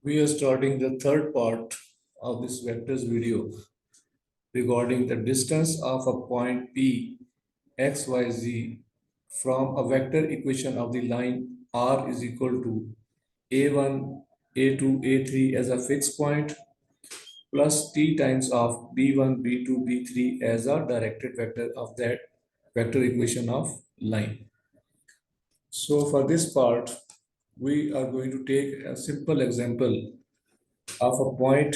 We are starting the third part of this vectors video regarding the distance of a point P x, y, z from a vector equation of the line r is equal to a1, a2, a3 as a fixed point plus t times of b1, b2, b3 as a directed vector of that vector equation of line. So for this part, we are going to take a simple example of a point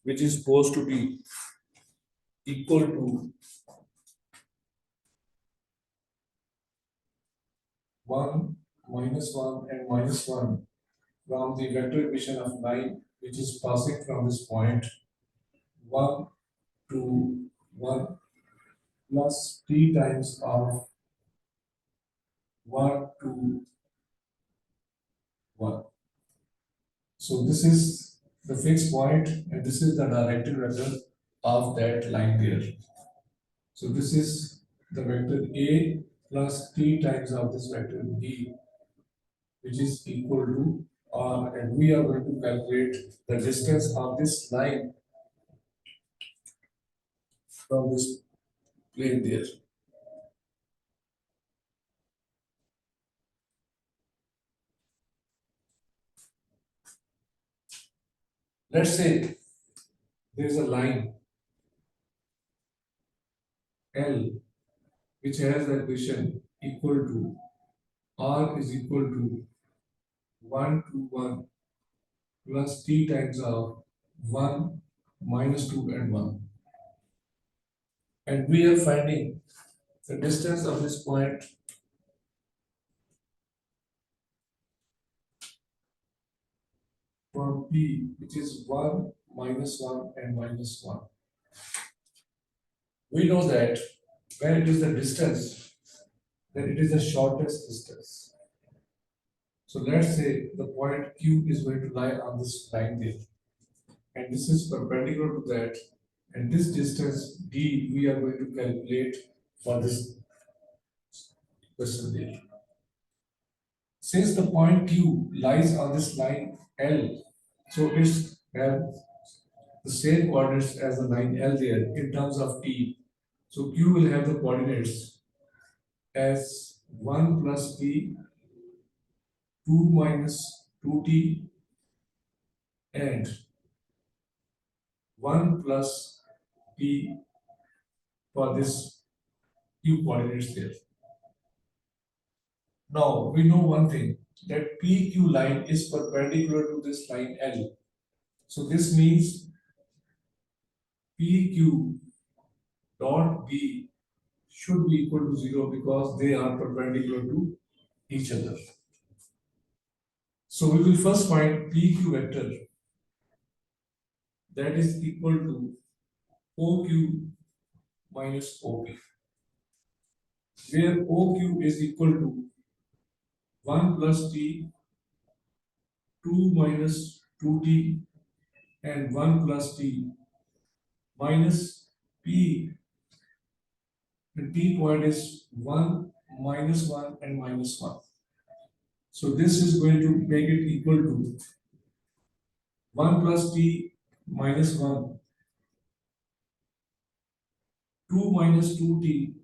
which is supposed to be equal to 1, -1 and -1 from the vector equation of line which is passing from this point 1 to 1 plus t times of 1 to 1. So this is the fixed point and this is the directed vector of that line there. So this is the vector A plus t times of this vector B, which is equal to R, and we are going to calculate the distance of this line from this plane there. Let's say there is a line L which has the equation equal to R is equal to 1 to 1 plus t times of 1 minus 2 and 1. And we are finding the distance of this point from P, which is 1, -1 and -1. We know that when it is the distance, then it is the shortest distance. So let's say the point Q is going to lie on this line there, and this is perpendicular to that, and this distance D we are going to calculate for this question there. Since the point Q lies on this line L, so it's have the same coordinates as the line L there in terms of T. So Q will have the coordinates as 1 plus T, 2 minus 2T, and 1 plus T for this Q coordinates there. Now we know one thing, that PQ line is perpendicular to this line L. So this means PQ dot B should be equal to 0 because they are perpendicular to each other. So we will first find PQ vector that is equal to OQ minus OP, where OQ is equal to 1 plus T, 2 minus 2T, and 1 plus T minus P. The T point is 1, -1, and -1. So this is going to make it equal to 1 plus T minus 1, 2 minus 2T,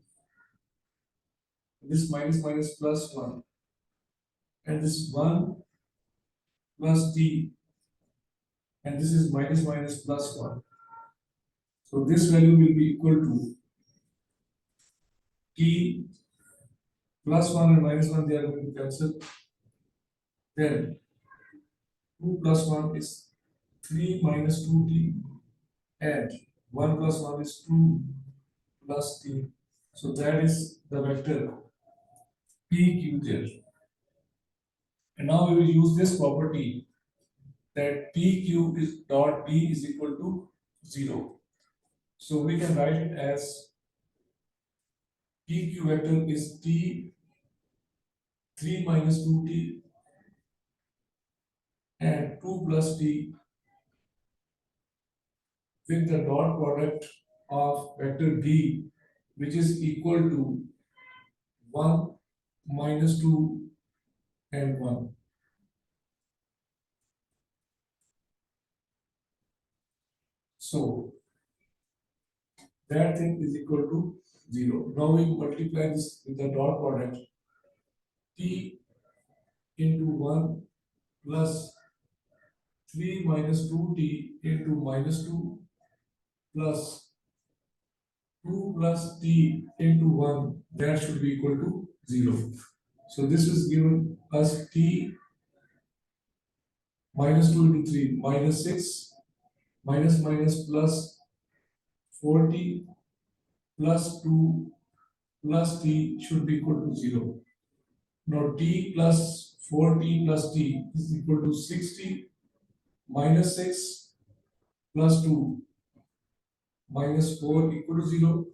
this minus minus plus 1, and this 1 plus T, and this is minus minus plus 1. So this value will be equal to T plus 1 and minus 1, they are going to cancel. Then 2 plus 1 is 3 minus 2T, and 1 plus 1 is 2 plus T. So that is the vector PQ there. And now we will use this property that PQ is dot B is equal to 0. So we can write it as PQ vector is T 3 minus 2T and 2 plus T with the dot product of vector B, which is equal to 1 minus 2 and 1. So that thing is equal to 0. Now we multiply this with the dot product. T into 1 plus 3 minus 2t into minus 2 plus 2 plus t into 1, that should be equal to 0. So this is given us t minus 2 into 3 minus 6 minus minus plus 40 plus 2 plus t should be equal to 0. Now t plus 4t plus t is equal to 60 minus 6 plus 2 minus 4 equal to 0.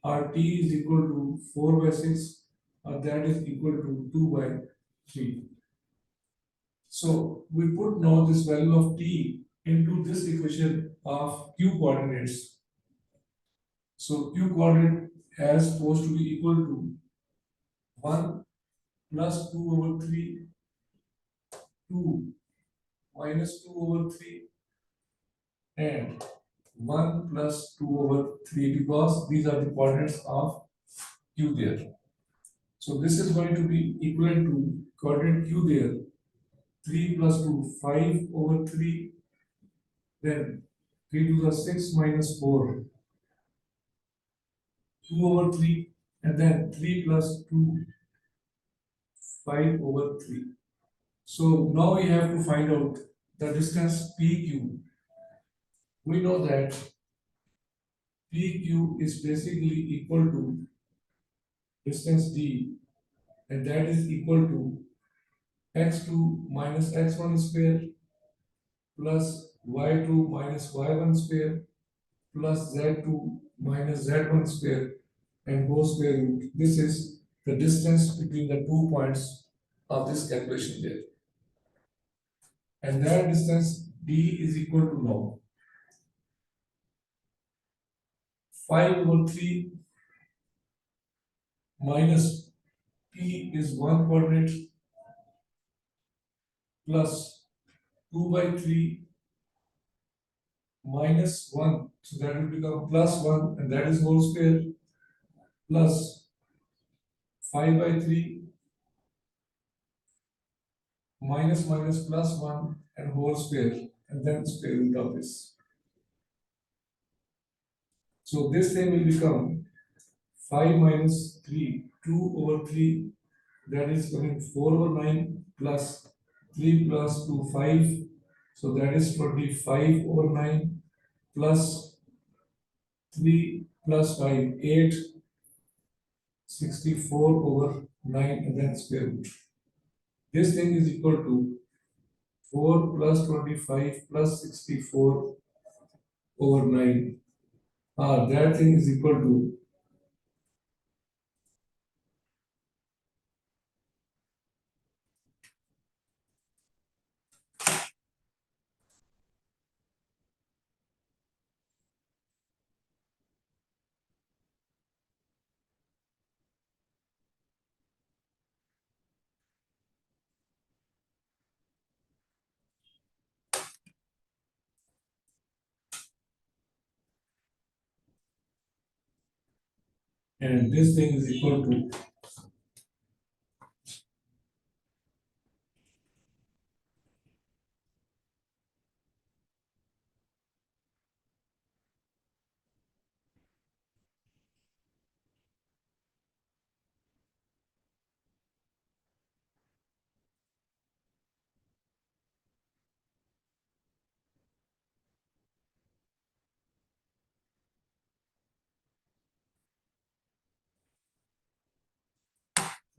Our t is equal to 4 by 6, or that is equal to 2 by 3. So we put now this value of t into this equation of q coordinates. So q coordinate as supposed to be equal to 1 plus 2 over 3, 2 minus 2 over 3, and 1 plus 2 over 3, because these are the coordinates of q there. So this is going to be equivalent to coordinate q there, 3 plus 2, 5 over 3, then 3 to the 6 minus 4, 2 over 3, and then 3 plus 2, 5 over 3. So now we have to find out the distance PQ. We know that PQ is basically equal to distance D, and that is equal to x2 minus x1 square plus y2 minus y1 square plus z2 minus z1 square and whole square root. This is the distance between the 2 points of this calculation there. And that distance D is equal to now 5 over 3 minus P is 1 coordinate plus 2 by 3 minus 1. So that will become plus 1, and that is whole square plus 5 by 3 minus minus plus 1 and whole square, and then square root of this. So this thing will become 5 minus 3, 2 over 3, that is coming 4 over 9 plus 3 plus 2, 5. So that is 25 over 9 plus 3 plus 5, 8, 64 over 9, and then square root. This thing is equal to 4 plus 25 plus 64 over 9. That thing is equal to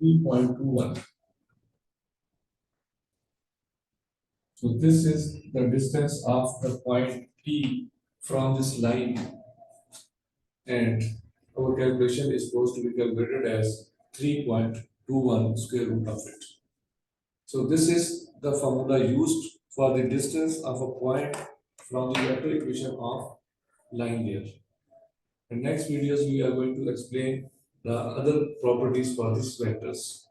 3.21. So this is the distance of the point P from this line, and our calculation is supposed to be calculated as 3.21 square root of it. So this is the formula used for the distance of a point from the vector equation of line there. In next videos, we are going to explain the other properties for these vectors.